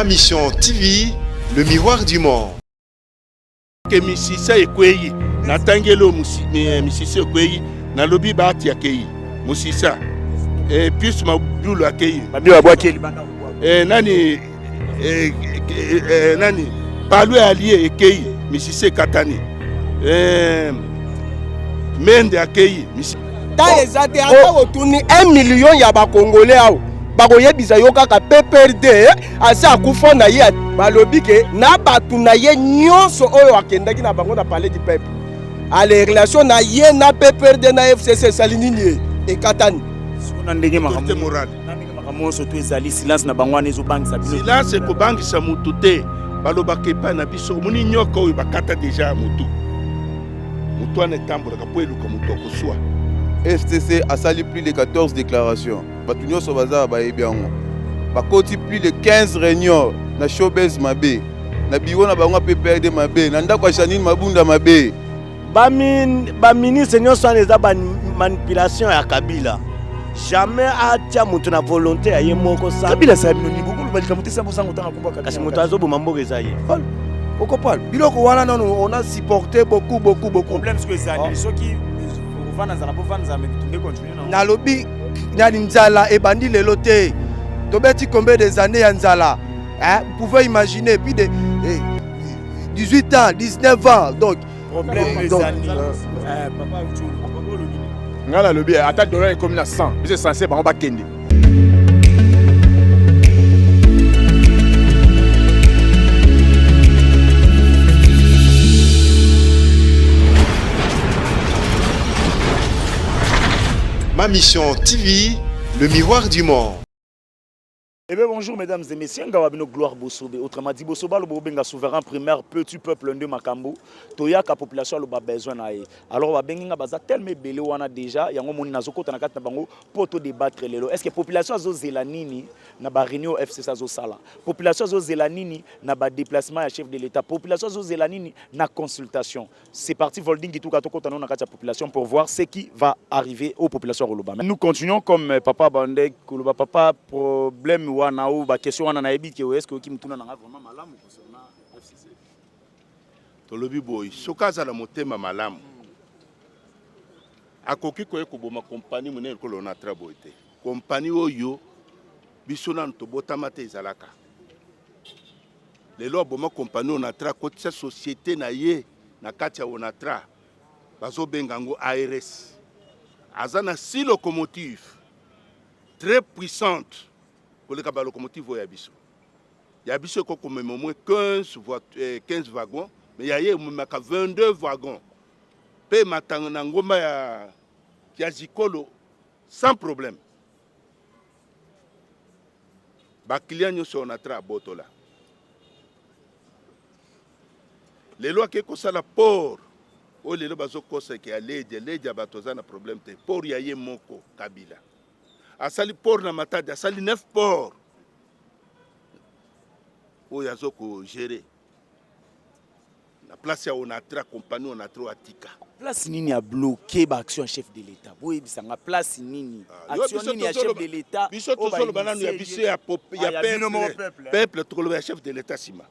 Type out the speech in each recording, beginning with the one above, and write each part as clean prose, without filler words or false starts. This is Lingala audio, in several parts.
Ma Mission TV, le miroir du monde. Que misisa ekweyi natangelo misisa ekweyi na lobi baati akei musisa plus mabulu akei mabulu abwaki nani nani palu allié ekei misisa katani mende akei ta ezate ata otuni 1 million ya ba congolais awo bakoyebisa yo kaka PPRD asa akufa na ye balobi ke na batu na ye nyonso oyo akendaki na bango na palais du peuple ale relation na ye na PPRD na FCC sali nini ekatani sikuna ndenge makambo moral na ndenge makambo so to ezali silence na bango wana ezobangisa bino silence ekobangisa mutu te balobaka epai na biso omoni nyoka oyo bakata deja mutu wana etambolaka po eluka mutu akoswa. FCC a sali plus de 14 déclarations. Batunyo Sobaza Baebiango. Bakoti plus de 15 réunions na showbiz mabe. Na biwo na bango PPRD mabe. Na ndako Janine Mabunda mabe. Ba ministre nyonso eza ba manipulation ya Kabila. Jamais atia mutu na volonté ya ye moko sa. Kabila sa bino ni beaucoup balika mutu 100% utanga kubaka. Kasi mutu azoboma mboka eza ye. Oko parle. Biloko wana non on a supporté beaucoup. Problème ce que ça ceux qui nalobi nani nzala ebandi lelo te tobeti combien des années ya nzala vous pouvez imaginer puis de 18 ans 19 ans donc problème des années papa ngala lobi ata dollar comme na 100 c'est censé ba ba kende. Ma Mission TV, le miroir du monde. Eh bien bonjour mesdames et messieurs, Ngawabino Gloire Bosobe. Autrement dit, Bosoba, le Bobenga souverain primaire, petit peuple de Makambo, Toya, la population a besoin d'ailleurs. Alors, Babenga Baza, tellement belé, on a déjà, il y a un moment où on a un pour débattre. Est-ce que la population a Zelanini, n'a pas réunion FC Sala? Population a Zelanini, n'a pas déplacement à chef de l'État. Population a Zelanini, n'a consultation. C'est parti, Volding, qui tout à la population pour voir ce qui va arriver aux populations Roloba. Nous continuons comme Papa Bandek, Koulouba, Papa, problème. Wana ou ba question wana na ebiki est-ce que kimtuna na vraiment malamu concernant FCC to lobi boy sokaza la motema malamu akoki ko ekoboma compagnie monene ko lona traboite compagnie oyo bisona to botama te ezalaka lelo boma compagnie on atra ko tsa société na ye na kati ya onatra bazo bengango ARS azana 6 locomotives très puissantes. Le cabal locomotive il y a au moins 15 wagons, mais il y a 22 wagons. Pe matanga ngoma ya zikolo sans problème. Ba client nyo so na tra botola. Les lois qui ça la port o les lois bazo kosa ki leja batoza na problème te port ya ye moko Kabila. Asali port na Matadi, asali 9 ports. Où yazoko gérer. La place ya onatra compagnie onatra atika. Place nini a bloqué ba action chef de l'État. Boye bisanga place nini. Action nini ya chef de l'État. Biso to solo bananu ya biso ya peuple to le chef de l'État sima.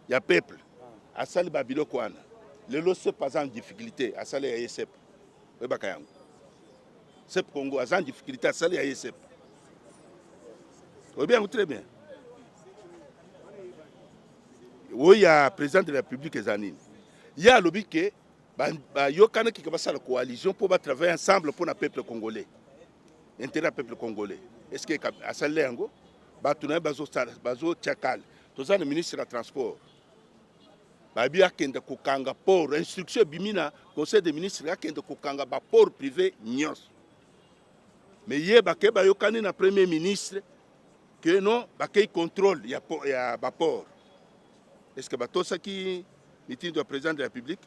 Ya peuple. Asali ba biloko wana. Lelo c'est pas en difficulté, asali ya YSEP. Webaka yango. C'est Congo, à en difficulté à salir à ISEP. Oui, bien, très bien. Oui, il y a le président de la République, il y a lobby qui il y a la coalition pour travailler ensemble pour le peuple congolais. Intérêt peuple congolais. Est-ce que à Salengo, Bazo Tchakal, tout ça le ministre du Transport. Babi akenda kokanga port, instruction bimina, conseil des ministres akenda kokanga ba port privé nyos. Mais hier, il y a un premier ministre que non, il contrôle il y a port. Est-ce que tout ça qui est le président de la République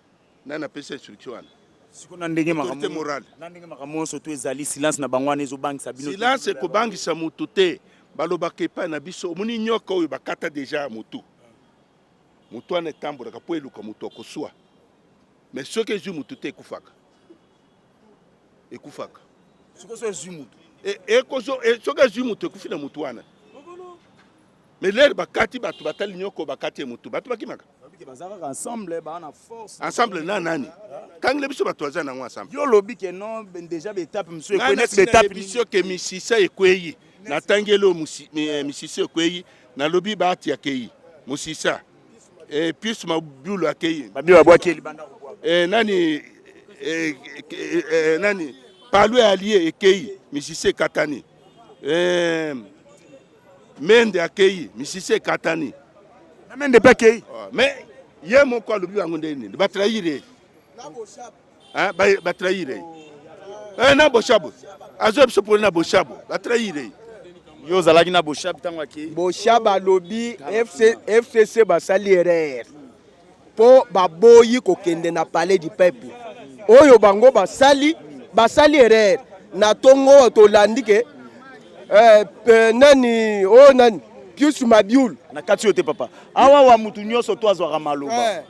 n'a pas cette instruction? Si on a une morale. Silence na bangwane zo bangi sabino. Silence ko bangi sa mutu te. Balobake pa na biso muni nyoka oyo bakata déjà mutu. Mutu ane tambo ka po eluka mutu akoswa. Mais ce que je mutu te ekufaka. Ekufaka. Soko so zimutu. Soka zimutu ekufina mutu wana. mais l'air bakati batu batali nyoko bakati mutu batu bakimaka ensemble bana force ensemble na nani kangle biso batu aza nango ensemble yo lobi que non déjà l'étape monsieur connaître l'étape biso que misisa ekweyi na tangelo misisa ekweyi na lobi baati akei musisa et puis mabulu akei babi babwaki libanda nani nani palwe allié ekei misisa katani mende akei misisa katani mende pe kei mais ye moko alobi yango ndeni batrahire hein batrahire na boshabo azo biso pour na boshabo batrahire yo zalaki na boshab tango akei boshab alobi FCC basali erreur po baboyi kokende na palais du peuple oyo bango basali erreur na tongo tolandi ke nani o nani Pius Mabiulu na kati yo te papa awa wa mutu nyonso to azwaka maloba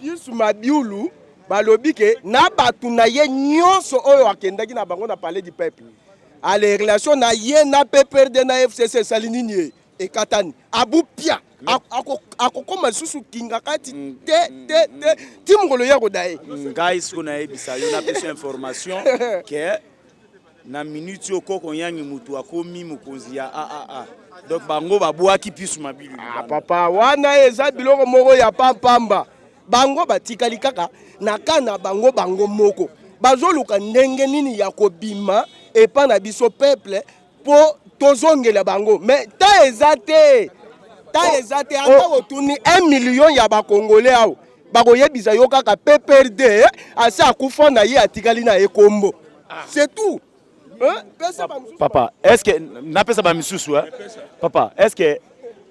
Pius Mabiulu balobi ke na batu na ye nyonso oyo akendaki na bango na palais du peuple a les relations na ye na PPRD na FCC salinini ekatani abupia akokoma susu kinga kati te timngolo ya kodaye ngai siko na ebisa yo na pesa information ke na minute okoko yangi mutu akomi mokonzi ya donc bango babwaki Pius Mabiulu papa wana eza biloko moko ya pampamba bango batikali kaka na kana bango moko bazoluka ndenge nini ya kobima epa na biso peuple po tozongela bango mais ta ezate ata otuni 1 million ya bakongolais awo bakoyebisa yo kaka PPRD asa akufa na ye atikali na ekombo c'est tout. Papa, est-ce que napesa ba misusu papa, est-ce que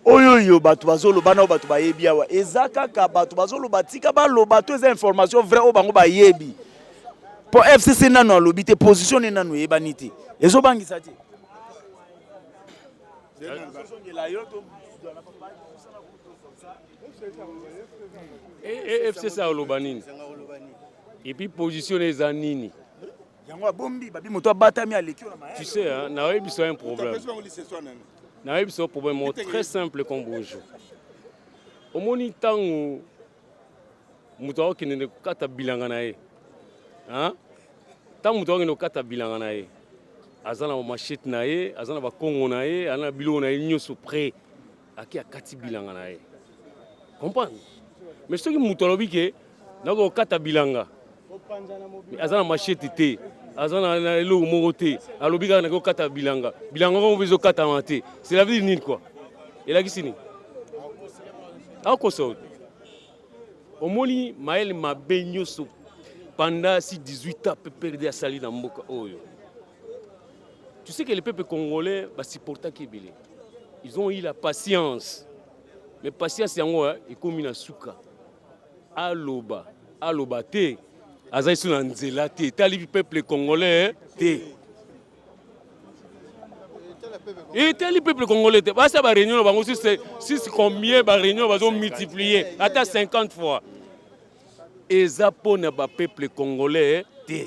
oyo batu bazolo bana batu bayebi awa ezaka ka batu bazolo batika ba lo batu eza information vrai o bango bayebi pour FCC nano alobi te position nano yebani te ezo bangisa te FCC aloba nini et puis position eza nini. Tu sais, hein, c'est un problème. C'est un problème très simple comme bonjour. Au moment où nous qui ne kata bilanganae, hein, tant que nous kata bilanganae, azana machette nae, azana ba kongo nae, azana bilo nae nyoso prêt, aki akati bilanganae. Comprends? Mais ce qui mutolobi ke, nako kata bilanga. Azana machette te. Azana na elo moroté alobika na ko kata bilanga ko bezo kata mate c'est la vie nini quoi et la gisini ako omoni mael mabenyo so pendant 18 ans PPRD a sali na mboka oyo. Tu sais que les peuples congolais ba supporta Kebele ils ont eu la patience mais patience yango e komi na suka aloba te Azaï sur l'anzela te, tali peuple congolais te. Et tali peuple congolais te. Bah ça va réunion, bah aussi c'est combien bah réunion va donc multiplier, attends 50 fois. Et ça pour ne pas peuple congolais te.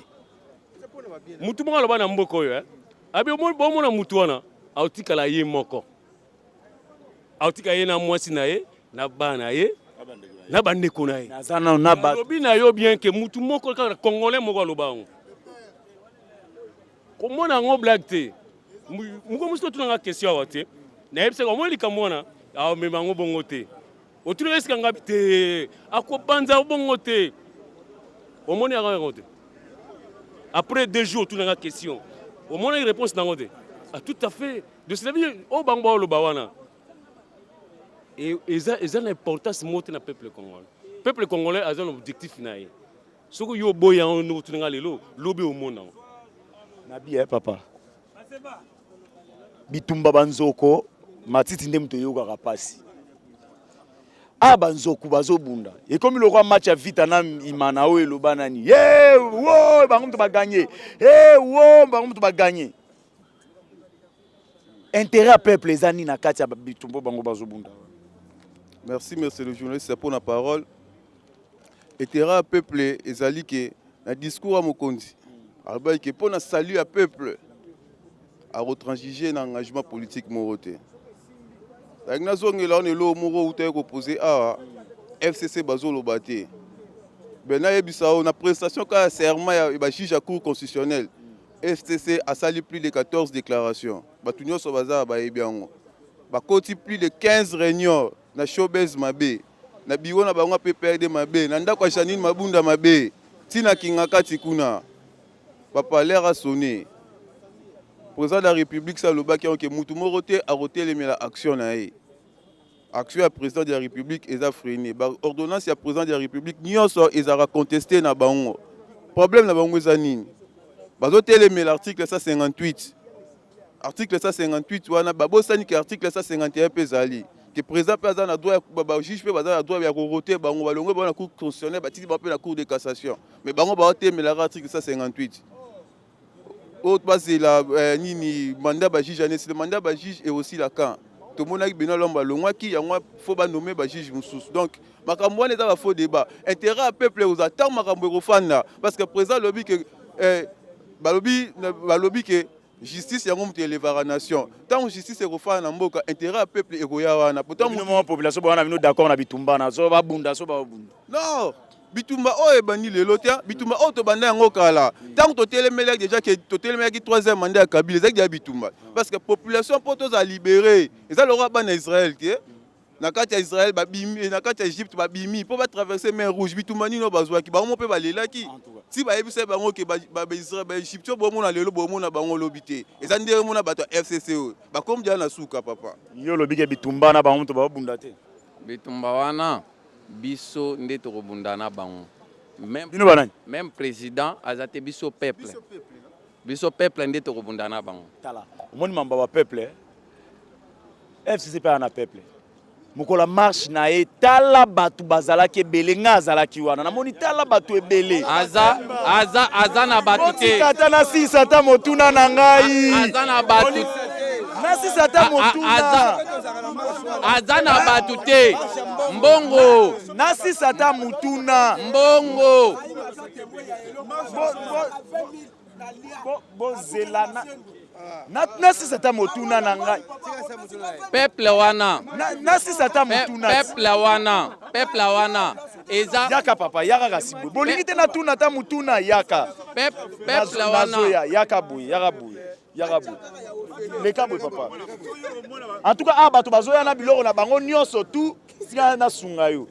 Mutu mo aloba na mboko yo, abi mo na mutu wana, autika la ye moko. Autika ye na mwasi na ye, na bana ye. Na bandeko na ye nazana na ba lobi na yo bien que mutu moko ka congolais moko lobango komona ngo blague te muko musto tunanga question wate na yebse ko mo likamona a me bango bongo te otu eska ngabi te akobanza bongo te omoni anga ngote après 2 jours tunanga question omoni réponse nango te tout à fait de cela veut o bango lo bawana. Et ils ont l'importance de notre peuple congolais. Le peuple congolais a un objectif. Ce que yo boya on nous tunga lelo lobe au monde. Nabi papa. Bitumba banzoko matiti ndemto yoga rapasi. Banzoko bazobunda. Et comme le roi match a vite na imana o eloba nani. Wo bango ba gagner. Wo bango ba gagner. Intérêt peuple les ani na kati ya bitumba bango bazobunda. Merci, monsieur le journaliste, c'est pour la parole. Et terra peuple ezali que na discours à Mokondi. Alors que pour na salut à peuple à retransiger l'engagement politique moroté. nazongela on elo moko utaye koposer awa FCC bazoloba te. Ben na na prestation ka serment ya juge à cour constitutionnelle. FCC a sali plus de 14 déclarations. Batu nyonso baza ba yebiango. Ba koti plus de 15 réunions na showbiz mabe. Na biwo na bango PPRD mabe, na ndako Janine Mabunda mabe. Tina kingakati kuna. Papa l'air a sonné. Président de la République saloba ki onke mutu morote a roté les mela action na ye. Action à président de la République eza freiné. Ba ordonnance ya président de la République nyonso ezara contesté na bango. Problème na bango eza nini? Bazo télémé l'article 158. Article 158 wana babosani ki article 151 pezali. Que président président na droit ba juge pe baza na droit ya roté bango balongo ba na cour constitutionnelle batiki ba pe la cour de cassation. Mais bango ba télémé l'article 158. Autre base la nini mandat ba juge année le mandat ba juge et aussi la camp. Tout le monde a bien l'homme longwa qui yango faut ba nommer ba juge mususu. Donc makambo wana eza faux débat. Intérêt à peuple aux attend makambo rofana parce que président lobby que balobi que justice yango mutu elevara nation. Tant justice est rofana mboka intérêt à peuple et goya wana. Pourtant la population bana vino d'accord na bitumba na so ba bunda so ba bunda. Non. Bitumba o ebani lelo tia bitumba o to banda yango kala tant to telemela déjà que to telemela ki 3e mandat ya Kabila ezaki ya bitumba parce que population poto za libérer eza le roi bana Israël qui na kati ya Israël ba bimi na kati ya Égypte ba bimi pour ba traverser mer rouge bitumba nino bazwa ki ba mo pe ba lelaki si ba yebisa bango ke ba Israël ba Égypte bo mo na lelo bo mo na bango lobité eza ndere mo na bato FCC ba comme dia na suka papa yo lobike bitumba na bango to ba bunda te bitumba wana biso nde tokobundana bango même président azate biso peuple nde tokobundana bango tala omoni mamba ba peuple FCC pa na peuple mokola marche na ye tala batu bazalaki ebele nga azalaki wana namoni tala batu ebele aza na batu te kata na sisa ta motuna na ngai aza na batu nasi sata motuna azana batu te mbongo nasi sata motuna mbongo bozelana nasi sata motuna na ngai peuple wana nasi sata motuna peuple wana eza yaka papa yaka kasibwe bolingi te na tuna ta motuna yaka peuple wana yaka buy les cabos papa en tout cas abato bazoya na biloko na bango nyonso tout sika na sunga yo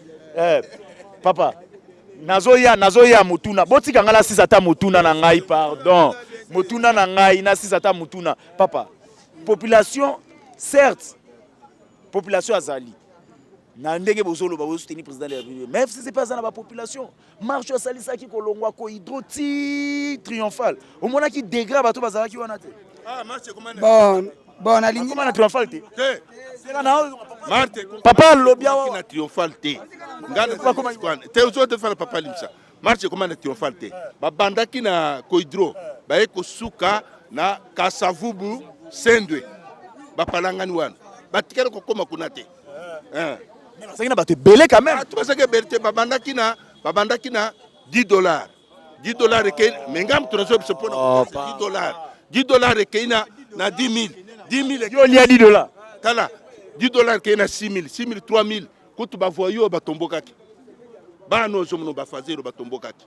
papa nazoya motuna botika ngala sisa ta motuna na ngai pardon motuna na ngai na sisa ta motuna papa population certes population azali na ndenge bozolo ba soutenir président de la République mais c'est pas ça na ba population marche salisa ki kolongwa ko hydroti triomphal au mona ki dégrade bato bazala ki wana te bon alingi comment na triomphal te papa lobia na triomphal te ngana te ozo te fala papa limsa marche comment na triomphal te ba bandaki na kohydro ba eko suka na kasavubu sendwe ba palangani wana batikere ko koma kuna te c'est que bato belé quand même tu penses que berté babandaki na $10 et mengam trozo se pona $10 et keina na 10 000 yo lia $10 tala $10 keina 6 000 3 000 kutu ba voyo ba tombokaki ba no zomono ba fazero ba tombokaki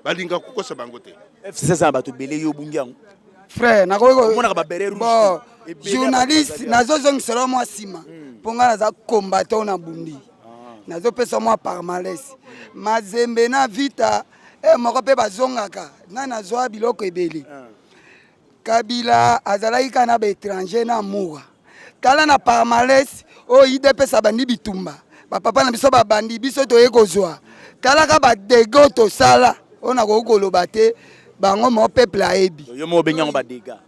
balinga kukosa bangote FCC ça bato belé yo bungiango frère nakoyiko mona ba bere rouge journaliste nazozongisela mwa sima ponga naza combattant na bundi nazopesa mwa palmarès mazembe na vita moko mpe bazongaka na nazwa biloko ebele Kabila azalaki kaka na baétranger na amoura tala na palmarès oyo idepesa bandi bitumba bapapa na biso babandi biso toye kozwa talaka badego tosala oyo nakoki koloba te bango mo peuple ayebi yo mo benyango badega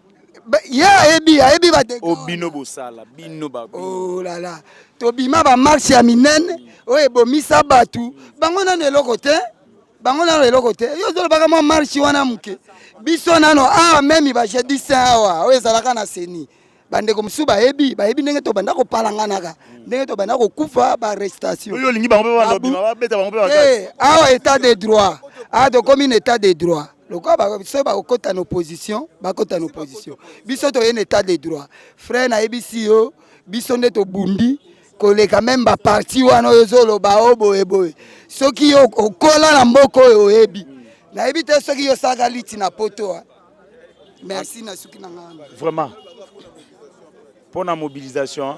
ya ayebi badego obino bosala bino ba oh là là tobima ba marche ya minene oyo ebomisa batu bango nano eloko te yo zolobaka mwa marche wana moke biso nano awa memi bajedi saint awa oyo ezalaka na seni bandeko mosusu bayebi ndenge tobanda kopalanganaka ndenge tobanda kokufa baarrestation oyo olingi bango mpe balobima babeta bango mpe bakati awa état de droit awa tokomi na état de droit lokola biso bakokota na opposition biso toye na état de droit frère nayebisi yo biso nde tobundi koleka même baparti wana oyo ozoloba o boyeboye soki yo okola na mboka oyo oyebi nayebi te soki yo saka liti na poto. Merci na suki na ngana vraiment pour la mobilisation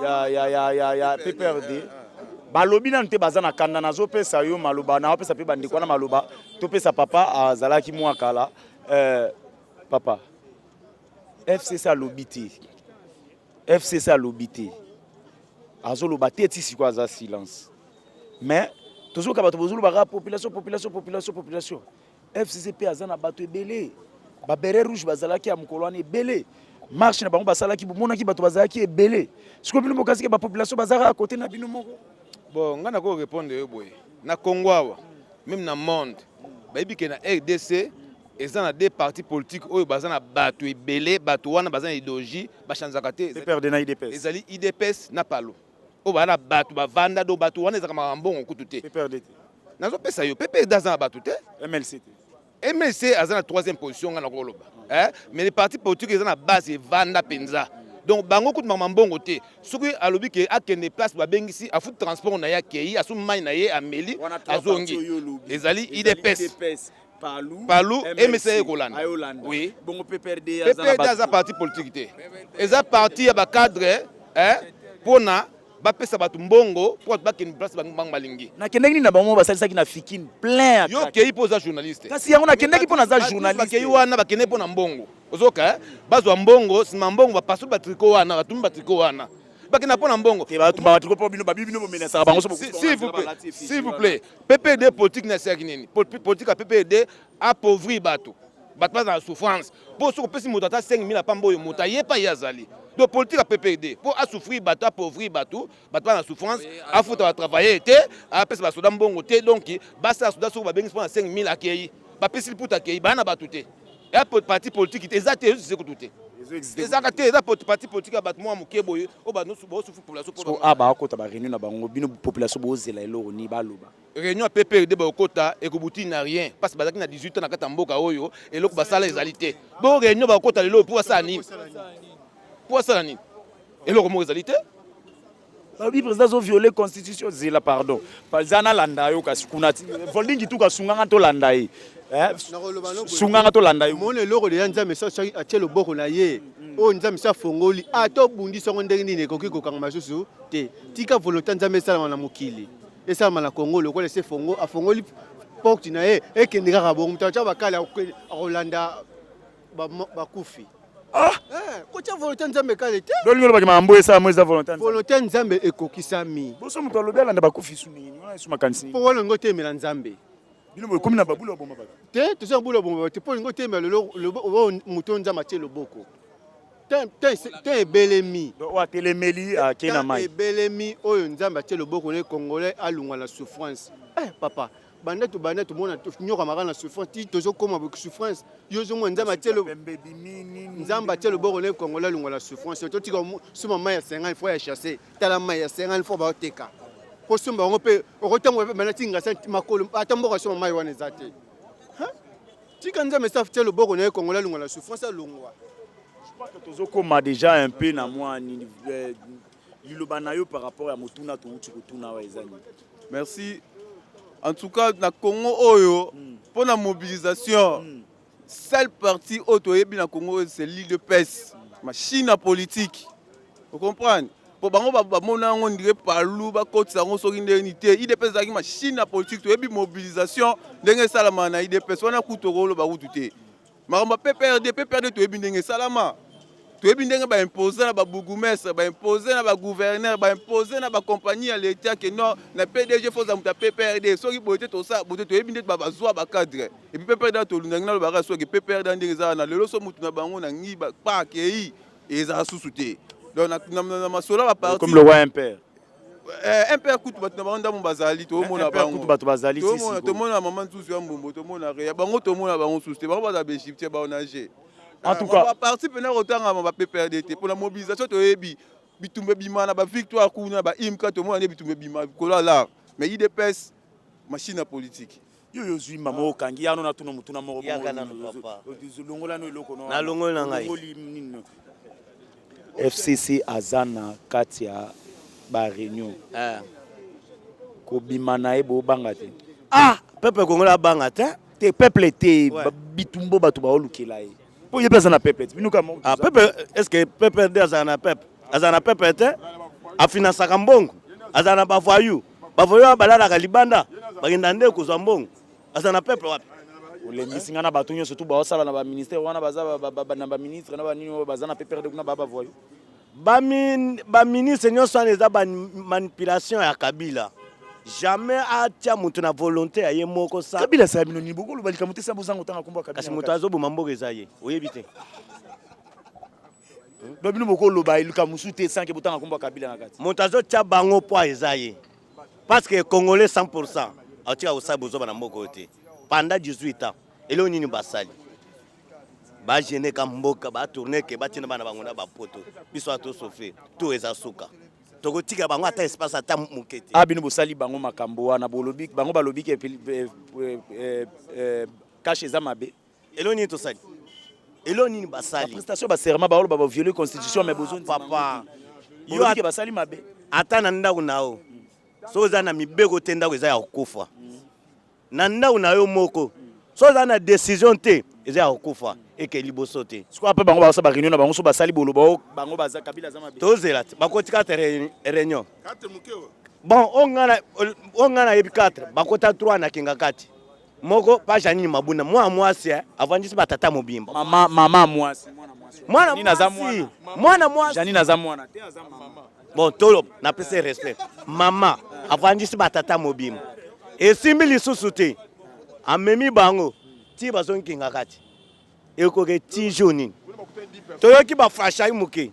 ya PPRD balobi nanu te baza na kanda nazopesa yo maloba na opesa pe bandeko na maloba topesa papa azalaki mwa kala papa FCC lobité FCC lobité azoloba te tisi kwa za silence mais tozoka bato bozoloba population FCC pe azana bato ebele ba beret rouge bazalaki ya mokolo wana ebele marche na bango basalaki bomonaki bato bazalaki ebele siko bino bokasi ke ba population bazaka à côté na bino moko. Bon, nga nako répondre yo boye. Na Congo awa, même na monde, bayebi ke na RDC eza na deux partis politiques oyo baza na bato ebele, bato wana baza na idéologie, ba chanzaka te. PPRD na IDPS. Ezali IDPS na palo. O bana bato bavanda do bato wana ezaka mambongo kutu te. PPRD. Nazo pesa yo, PPRD aza na bato te. MLC. MLC aza na troisième position nga na koloba. Mais les partis politiques ils ont la base et vanda penza. Donc bango kutu mambongo te. Soki alobi ke akende place ba bengisi a foot transport na ya kei asu mai na ye ameli azongi. Ezali IDPS. Palou MLC Kolanda. Oui. Bongo PPRD aza parti politique te. Eza parti ya ba cadre pona bapesa bato mbongo pour bakeni place bang malingi. Na kendeki na bango basalisaki na fikine plein. Yo kei poza journaliste. Kasi yango na kendeki pona za journaliste. Bakei wana bakene pona mbongo. Ozoka bazwa mbongo sima mbongo bapasu batriko wana batumba batriko wana. Bakena pona mbongo. Ke batumba batriko po bino babino bomenesa bango so. S'il vous plaît. PPD politique na saki nini? Politique à PPD appauvrir bato. Bato pas dans la souffrance. Pour ce que pesi motata 5000 pambo yo mota yepa yazali. Donc politique à PPD pour souffrir bateau appauvrir bateau bateau en souffrance à foutre à travailler té à pesa basoda mbongo té donc basa soda so ba bengi pour 5000 accueilli ba pesi pour accueilli bana batuté et parti politique exacté c'est tout té exacté ça parti politique bato moi mukebo o ba no souffre population pour ah ba okota ba réunion na bango bino population bozela eloko ni baloba réunion PPRD ba okota et ko buti na rien parce que bazaki na 18 ans na kata mboka oyo eloko basala ezalité bon réunion ba okota lelo pour ça ni pour ça ni et le romo réalité le président a violé la constitution zela pardon palzana landa yo kasikunati volding tu kasunganga to landa yi sunganga to landa yo mon eloko de yanza message atie le boko na ye o nza misa fongoli ato bundi songo ndenge nini koki kokanga masusu te tika volonté nza mesala na mokili esa na Congo le ko laisser fongo a fongoli porte na ye e kendika ka bongo mutacha bakala akolanda ba kufi kocha volonté nzambe kale te dolingolo bakima ambo esa mo eza volonté nzambe ekokisami boso muto alobi alanda bakufi su nini wana esu makanisi po wana ngo temela nzambe bino mo komi na babula bomba baka te to sa bula bomba te po ngo temela le muto nzamba tie loboko te ebelemi wa telemeli akena mai ebelemi oyo nzambe tie loboko ne congolais alungwa la souffrance papa banda to mona nyoka makana souffrance ti tozo koma avec souffrance yozo mo nzamba tie nzamba tie le boko ne congolais lungwa la souffrance to tika suma mai ya 50 fois ya chasser tala mai ya 50 fois ba oteka po sumba ngo pe okotango pe bana tinga sa makolo atamboka suma mai wana ezate tika nzamba sa tie le boko ne congolais lungwa la souffrance lungwa je crois que tozo koma déjà un peu na moi ni liloba yo par rapport à motuna to uti kotuna wa ezani. Merci. En tout cas, na Congo oyo pour la mobilisation, seule partie autoyebi na Congo c'est l'IDPS, machine politique. Vous comprenez? Pour bango ba mona on dirait Palou ba kotisa ngo soki ndenge IDPS za machine politique toyebi mobilisation ndenge salama na IDPS wana kutokolo ba kutute. Maramba PPRD toyebi ndenge salama. Toyebi ndenge ba imposer na ba bourgmestre, ba imposer na ba gouverneur, ba imposer na ba compagnie à l'état que non na PDG faut za muta PPRD soki bote to ça bote toyebi ndenge ba bazwa ba cadre et puis PPRD to lunga na ba soki PPRD ndenge za na lelo so mutu na bango na ngi ba pa kei eza susuté donc na masola ba parti comme le roi impère impère kutu batu na bango ndamu bazali to mona bango kutu batu bazali to mona maman tuzu ya mbombo to mona ya bango to mona bango susuté bango ba beshifte ba onager. En tout cas, parti pendant autant à PPRD pour la mobilisation de Ebi, bitumbe bima na ba victoire kuna ba imka to mo na bitumbe bima kola là mais IDPS machine politique. Yo zui mamo kangi ya no na tuno mutuna mo ya kana papa longola no eloko no na longola ngai FCC azana kati ya ba réunion kobima na ye bobanga te peuple congolais abanga te peuple te bitumbo bato baolukela ye po ye mpe aza na peuple te binuka peuple est ce que peuple nde azala na peuple azala na peuple te afinansaka mbongo azala na bavoyu balalaka libanda bakenda nde kozwa mbongo azala na peuple wapi olembisi nga na bato nyonso tu baosala na baministère wana baza na baministre na banini oyo baza na PPRD kuna bavoyu baministre nyonso wana eza bamanipulation ya kabila jamais atia moto na volonté ya ye moko sa kabila sa bino ni bokolo balika moto sa bozanga tanga komba kabila kasi moto azoboma mboka eza ye oyebi te do bino bokolo ba iluka musu te sanke botanga komba kabila na kati moto azotia bango po eza ye parce que congolais 100% atia osa bozoba na mboka te pendant 18 ans eleo nini basali bagene ka mboka batourne ke batina bana bango na bapoto biso atosofe to eza suka tokotika bango ata espace ata mukete bino bosali bango makambo wana bolobi bango balobi ke cache eza mabe eleo nini tosali eleo nini basali prestation ba serment ba olo ba violer constitution mais besoin papa yo ake basali mabe ata na ndako nao so za na mibeko te ndako eza ya kokufa na ndako na yo moko so za na décision te eza ya kokufa eke liboso te siko ape bango baosa ba réunion na bango so basali boloba bango baza kabila za mabe tozela te bakotika te réunion bon ongana yebi 4 bakota 3 na kinga kati moko pa janini mabuna mwasi avandisi batata mobimba mama mwasi mwana mwasi janini aza mwana te aza mama bon tolo na pese respect mama avandisi batata mobimba esimbi lisusu te amemi bango ti bazonkinga kati ekoke ti joni toyoki bafashai muke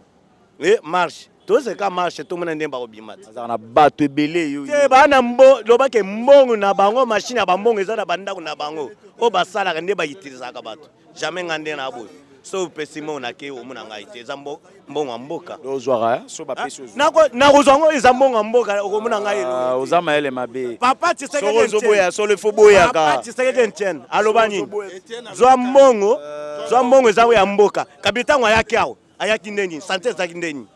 marche tozeka marche tomona nde bakobima aza na bato ebele yo te bana lobake mbongo na bango machine ya bambongo eza na bandako na bango oyo basalaka nde bautilisaka bato jamais nga nde na boye so pesimo nake omona ngai te eza mbongo ya mboka ozwaka so bapesi nakozwa ngo eza mbongo ya mboka okomona ngai oza mayele mabe papa solo foboyaka papa Tshisekedi Etienne aloba nini zwa mbongo eza ya mboka kabitango ayaki awo ayaki ndeni sante ezaki ndeni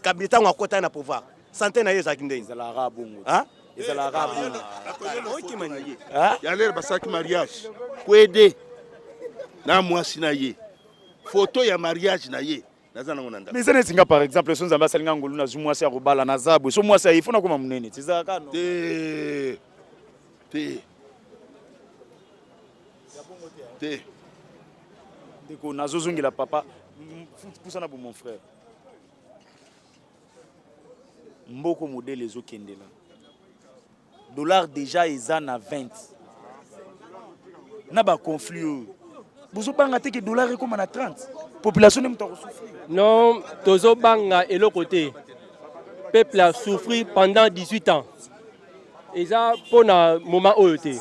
kabitango akota na pouvoir sante na ye ezaki ndeni ezalaka bongo ezalaka bongo yalere basaki mariage kwede na mwasi na ye photo ya mariage na ye naza nango na ndako mais eza netinga par exemple so nzambe asalinga ngolu nazwi mwasi ya kobala na zabwe so mwasi aye fona koma munene tizalaka no te ndeko nazozongela papa pusana bo mon frère mboko modele ezokendela dollar déjà eza na 20 na baconflit oyo bozobanga te ke dollar ekoma na 30 population ne moto akosouffrir non tozobanga eloko te peuple a souffri pendant 18 ans eza mpona moment oyo te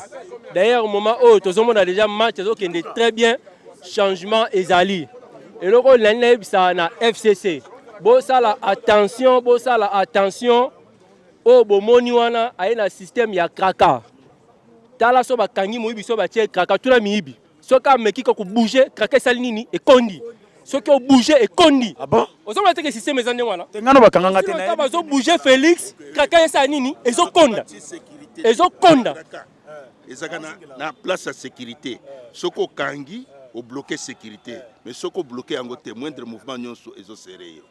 d'ailleurs moment oyo tozomona déjà match ezokende très bien changement ezali eloko oyo nani nayebisaka na FCC bosala attention oyo bomoni wana aye na système ya kraka tala so bakangi moyibi so batie kraka tuna miyibi soki ameki kaka bouge kraka esali nini ekondi soki obouge ekondi ozomona teke système eza ndenge wana tengano bakanganga te na bazobouge Félix kraka esala nini ezokonda ezaka na place ya sécurité soki okangi obloquer sécurité mais soki obloquer yango te moindre mouvement nyonso ezosereye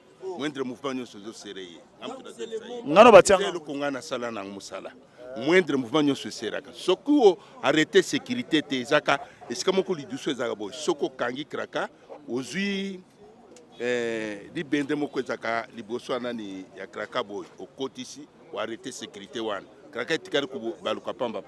ngano batianga lokonga na sala na musala moindre mouvement nyonso eseraka soki o arrêter sécurité te ezaka esika moko lidusu ezaka boye soki okangi kraka ozwi libende moko ezaka liboso wana ni ya kraka boye okotisi o arrêter sécurité wana kraka etikali baluka pamba.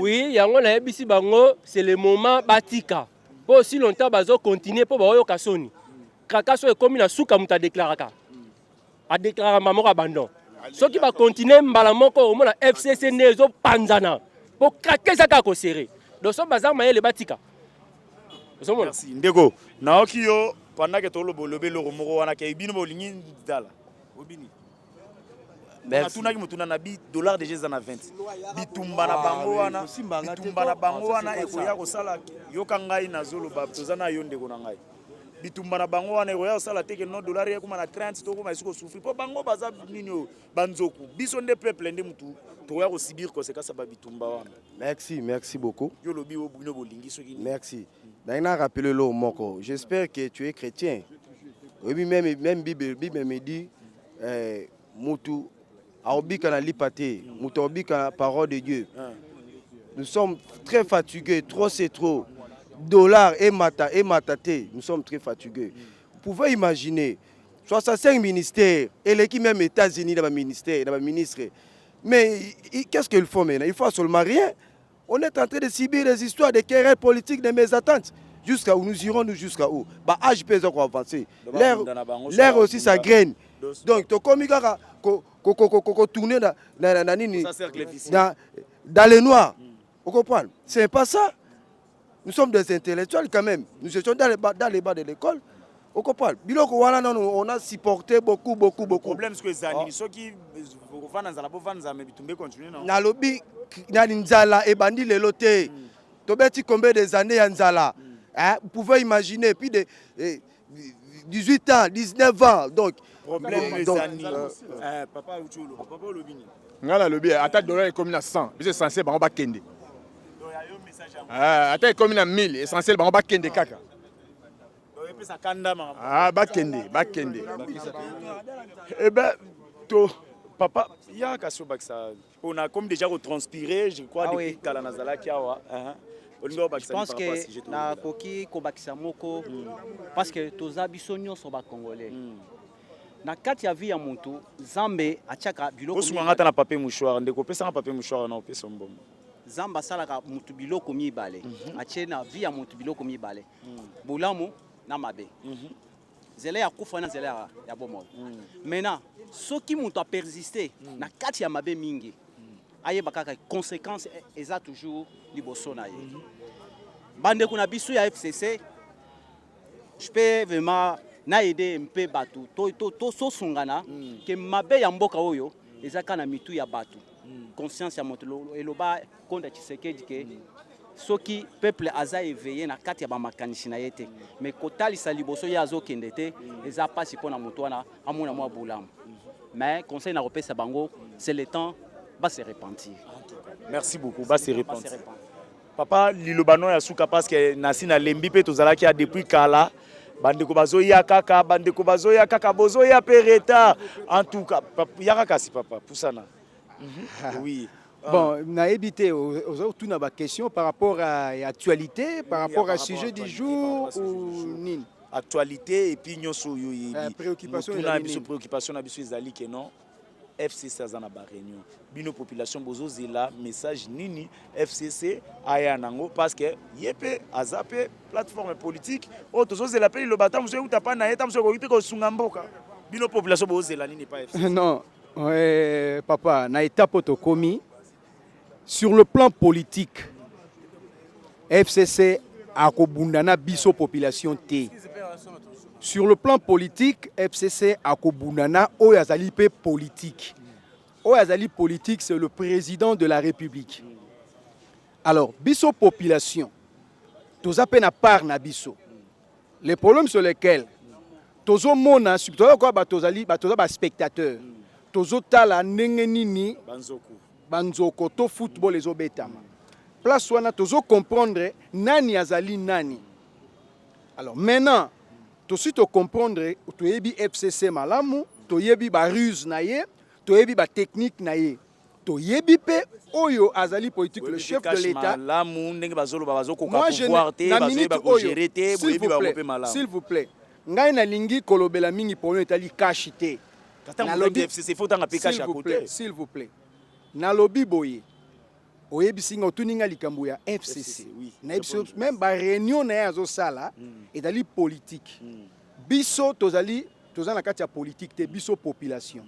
Oui, yango na yebisi bango c'est le moment batika. Po aussi longtemps bazo continuer po bayo kasoni. Kraka so ekomi na suka muta déclaraka. A déclarer mamoko abandon. Soki ba continuer mbala moko omona FCC nezo panzana. Po kraka saka ko serré. Donc so bazar mayele batika. Merci ndeko. Naoki yo pendant que tolo bolobe lo moko wana ke bino bolingi dala. Obini. natunaki motuna na bi dollar déjà eza na 20 bitumba na bango wana bitumba na bango wana ekoya kosala yoka ngai nazoloba toza na yo ndeko na ngai bitumba na bango wana ekoya kosala teke no dollar ekoma na 30 tokoma esi kosufri mpo bango baza nini oyo banzoku biso nde peuple nde mutu tokoya kosibir konsekansa babitumba wana. Merci beaucoup. Yo lobi obino bolingi soki. Merci. D'ailleurs, rappelez le moko. J'espère que tu es chrétien. Oui, même Bible me dit mutu aobika na lipate, mutu aobika na parole de Dieu. Nous sommes très fatigués, trop c'est trop. Dollars et matate, nous sommes très fatigués. Vous pouvez imaginer 65 ministères et l'équipe même États-Unis dans le ministère, dans le ministre. Mais qu'est-ce qu'ils font maintenant? Il faut seulement rien. On est en train de subir les histoires de querelles politiques de mes attentes. Jusqu'à où nous irons, nous jusqu'à où? Bah, âge peut encore avancer. L'air aussi, ça graine. Donc, tu comme tourner dans les noirs. Vous comprenez? C'est pas ça. Nous sommes des intellectuels quand même. Nous étions dans les bas de l'école. Vous comprenez? On a supporté beaucoup. Le problème, c'est que les amis, ceux qui continuent. Nalobi, Nzala et Bandi le loté. Tobeti combien des années Nzala? Vous pouvez imaginer, puis de 18 ans, 19 ans. Donc, problème les amis. Papa Ucholo, Papa Olobini. Ngala lobi, attaque dollar est comme 100. C'est censé ba kende. Attaque comme 1000, essentiel ba kende kaka. Bakende. Eh ben, papa, il y a question ça. On a comme déjà retranspiré, je crois, depuis Kalanazala Kiawa. Je pense que na koki kobakisa moko parce que toza biso nyonso ba congolais. Na kati ya vie ya muntu Zambe atiaka biloko. Osunganga na papier mouchoir ndeko pesa na papier mouchoir na opesa mbombo. Zamba salaka mutu biloko mibale. Atie na vie ya mutu biloko mibale. Bolamu na mabe. Zele ya kufa na zele ya bomo. Maintenant, soki mutu a persister na kati ya mabe mingi. Aye bakaka conséquences eza toujours liboso na ye. Bande kuna biso ya FCC, je peux vraiment na aider un peu batu to so sungana ke mabe ya mboka oyo eza kana mitu ya batu. Conscience ya motolo eloba konda Tshisekedi ke soki peuple aza éveillé na kati ya ba makanisi na yete mais kotalisa liboso ya zo kendete eza pasi pona mutu wana amona mwa bulamu. Mais conseil na repesa bango, c'est le temps va se repentir. Merci beaucoup, va se repentir. Papa Lilobano ya suka parce que nasina lembi pe tozala ki a depuis kala bandeko bazoya kaka bozoya pereta en tout cas yaka kasi papa pusana. Oui. Bon, on a évité tout na ba question par rapport à l'actualité, par rapport au sujet du jour ou nini. Actualité et puis nyoso yo préoccupation na biso ezali que non. FCC azana ba réunion bino population bozo zela message nini FCC aya nango parce que yepe azape plateforme politique o tozo zela pe lo bata muso utapa na eta muso ko ite ko sunga mboka bino population bozo zela nini pas FCC. Non, papa na étape to komi sur le plan politique FCC a kobundana biso population T. Sur le plan politique, FCC a kobundana oyazali pe politique. Oyazali politique, c'est le président de la République. Alors, biso population, toza pe na part na biso. Les problèmes sur lesquels tozo mona subtoza quoi ba tozali ba toza ba spectateur. Tozo tala ndenge nini banzoko to football les obetama. Place wana tozo comprendre nani azali nani. Alors maintenant tout de suite comprendre to yebi FCC malamu, to yebi ba ruse na ye, to yebi ba technique na ye. To yebi pe oyo azali politique le chef de l'État. Moi je s'il vous plaît. Ngai na lingi kolobela mingi pour nous etali kashité. S'il vous plaît. Na lobby boye. Oyebi singa otuninga likambo ya FCC. Même ba réunion na yazo sala etali politique. Biso tozali na kati ya politique te biso population.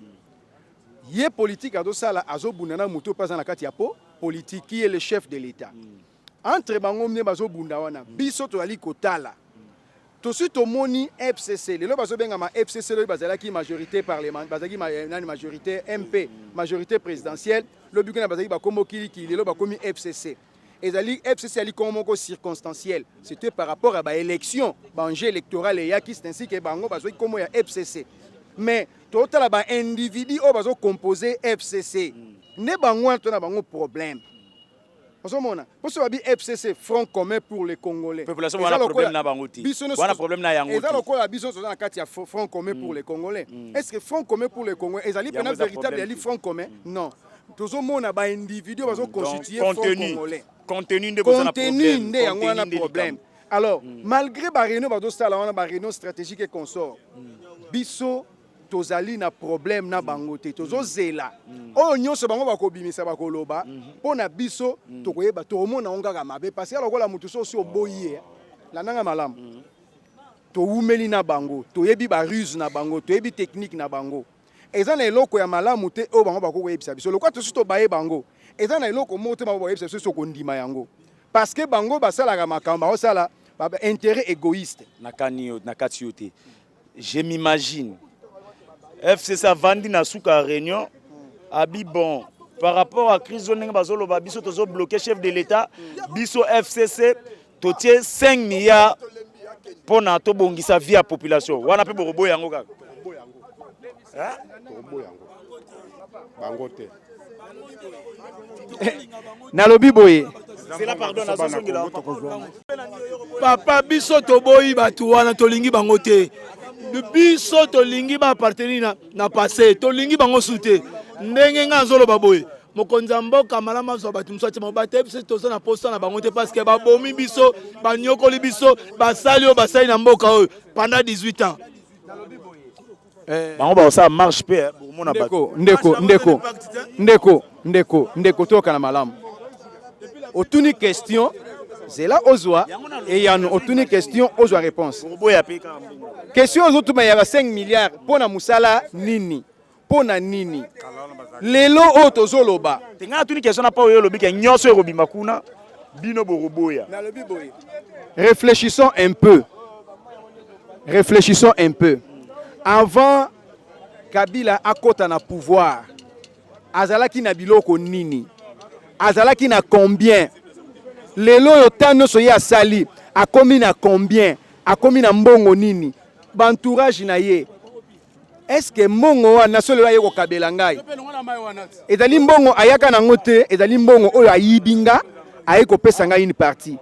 Yé politique azo sala azo bunana muto pas na kati ya politique qui est le chef de l'État. Entre bango mne bazo bunda wana biso tozali kotala. Tout suite au moni FCC, les lois ma FCC le bazalaki majorité parlementaire, bazalaki majorité MP, majorité présidentielle, le but que bazalaki ba komo kili les lois ba komi FCC. Et ali FCC ali comme circonstanciel, c'était par rapport à ba élection, ba enjeu électoral et yaki c'est ainsi que bango bazoi comme ya FCC. Mais total ba individu o bazo composer FCC. Ne bango to na bango problème. Parce que FCC, Front commun pour les Congolais. La population a un problème na bangoti. On a problème na yango. Front commun pour les Congolais. Est-ce que Front commun pour les Congolais, est-ce un véritable Front commun? Non. Tout le monde a un individu qui constitué Front Congolais. Contenu de problème. Alors, malgré la réunion stratégique et consort, biso tozali na problème na bangote tozozela o nyonso bango bakobimisa bakoloba pona biso tokoyeba tomona ongaka mabe parce que lokola mutu so oboyi la nanga malamu to umeli na bango toyebi ba ruse na bango toyebi technique na bango eza na eloko ya malamu te o bango bakoyebisa biso lokwa to suto baye bango eza na eloko mote bango boyebisa biso so kondima yango parce que bango basalaka makambo osala ba intérêt égoïste na kanio na katiote. Je m'imagine FCC a vendu na souka réunion abi bon par rapport à crise zoneng bazolo ba biso tozo bloqué chef de l'état biso FCC totie 5 milliards pour na to bongisa via population wana pe borobo yango kaka hein borobo yango bangote na lobi boye c'est la pardon na zongela papa biso toboyi batu wana tolingi bangote biso tolingi ba appartenir na passé tolingi bango soute ndenge nga nzolo baboye mokonzi mboka malama zo batu msati mobate biso toza na posta na bango te parce que babomi biso banyokoli biso basali o basali na mboka oyo pendant 18 ans bango ba ça marche pe mona bato ndeko toka na malamu otuni question c'est là ozwa et yano otuni question ozwa réponse question ozotu ma ya 5 milliards pona musala nini pona nini lelo o tozoloba tenga tuni question na pa oyo lobi ke nyonso erobima kuna bino boroboya na lobi boye réfléchissons un peu avant Kabila akota na pouvoir azalaki na biloko nini azalaki na combien lelo yo tano so ya sali akomi na combien akomi na mbongo nini bantourage na ye est-ce que mbongo wana solo ya ko kabela ngai ezali mbongo ayaka na ngote ezali mbongo oyo ayibinga ayiko pesa ngai une partie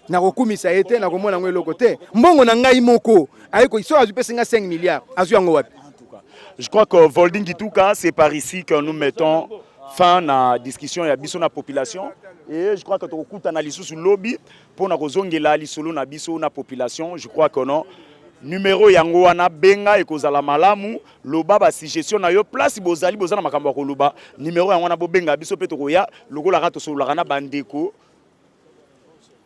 na kokumisa ete na komona ngo eloko te mbongo na ngai moko ayiko iso azu pesa nga 5 milliards azu yango wapi. Je crois que Volding Gituka, c'est par ici que nous mettons fin à la discussion et à la population. Et je crois que tu as analysé sur le lobby pour nous la population. Je crois que non. Numéro yango wana benga et kozala malamu loba ba si gestion na yo place bozali bozana makambo ko loba numéro yango na bo benga biso pe to koya lokola rato so la bandeko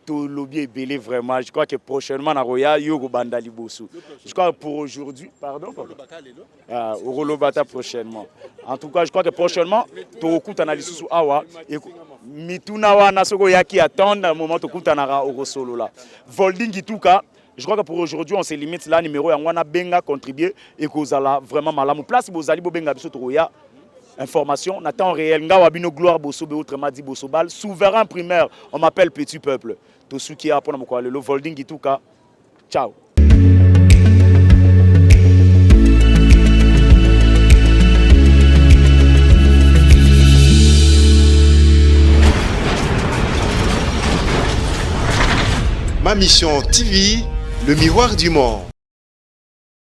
to lobby est belé vraiment. Je crois que prochainement na roya yo ko banda liboso. Je crois que pour aujourd'hui pardon au rolobata prochainement. En tout cas, je crois que prochainement to kuta analyse sur awa et mituna wana soko yaki attendre un moment to kuta na au solo là. Volding Gituka. Je crois que pour aujourd'hui, on se limite là, numéro et on a benga contribué et qu'on a vraiment malamu. Place bozali bo benga biso toya information, na temps réel, nga wabino gloire bosobe autrement dit bosobal, souverain primaire, on m'appelle petit peuple. To suki a pona moko le Volding Gituka. Ciao. Ma mission TV, le miroir du monde.